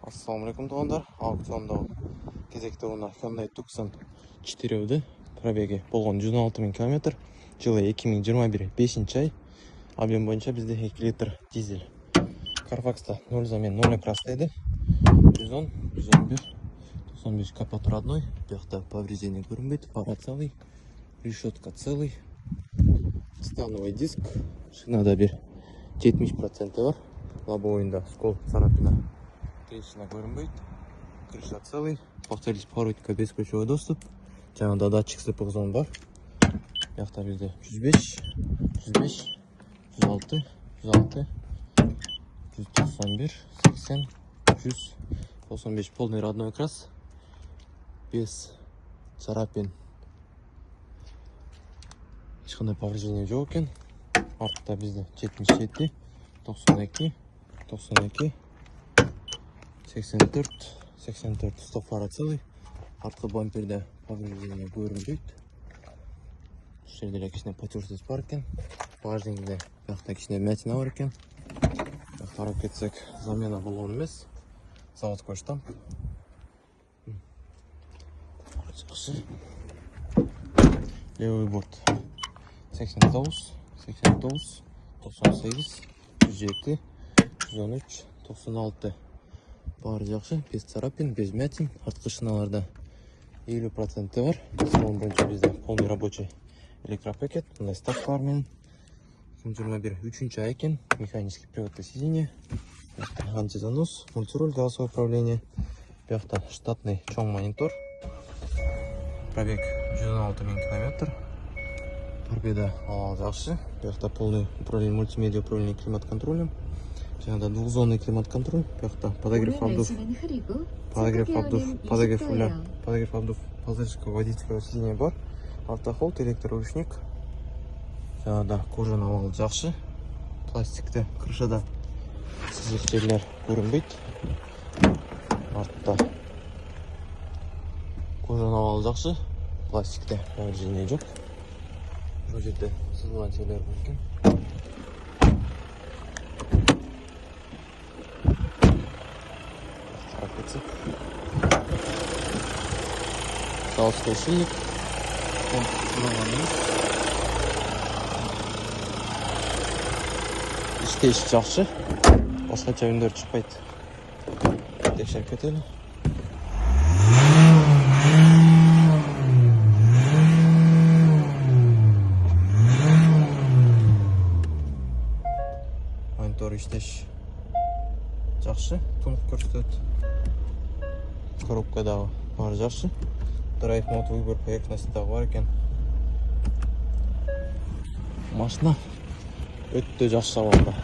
Assalamualaikum туугандар. Аукционда кезекте уна Hyundai Tucson 4 пробеги болгон 116 000 км. Жылы 2021 5-ай. Объем боюнча бизде 2 литр дизель. Carfax'ta 0 замен 0 красдайды. 110, 111, 95 капот родной. Бияқта повреждение көрінбейді. Фара целый, решетка целый. Становый диск. Шинада бир 70% бар. Лобовойында скол, царапина, трещина көрінбейді. Крыша целый. Повторюсь, поворотника бесключевой доступ. Жаңада датчик слепых зон бар. Бияқта бизде 105, 105, 106, 106, 191, 80, 195. Полный родной крас. Без царапин. Ешқандай повреждение жоқ екен. Артта бізде 77, 92, 92, 84, 84. Стоп фара целый. Артқы бамперде повреждение көрінбейді. Жерде кішкене потертость бар екен. Багажнингде бияқта кішкене вмятина бар екен. Қарап кетсек, замена болған емес. Заводской штамп. Левый борт 89, 89, 98, 107, 113, 96. Бары жақсы, без царапин, без вмятин. Артқы шиналарда 50% бар. Салон бойынша бізде полный рабочий электропакет. Мындай ставкалармен 2021 3-ай екен. Механический приводты сиденья. Антизанос, мультируль, голосовое управление. Бияқта штатный чоң монитор. Пробег 116 000 км. Торпеда жақсы. Бияқта полный управление, мультимедиа управление климат-контролем. Жаңада двухзонный климат-контроль. Бияқта подогрев обдув, подогрев обдув пассажирского водительского сиденья бар. Автохолд, электроручник. Жаңада кожан авал жақсы. Пластикті крышада сызық жерлер көрінбейді. Артта кожан авал жақсы. Пластикте повреждение жоқ. Бұл жерде сызылған жерлер бар екен. Заводской шильник. Іште іш жақсы. Басқаша үндер шықпайды. Текшеріп кетелі. Монитор іштеш жақсы. Тұнық көрсетеді. Коробкадағы бар жақсы. Драйв мод выбор поверхностьтағы бар екен. Машина өтті жақсы салонда.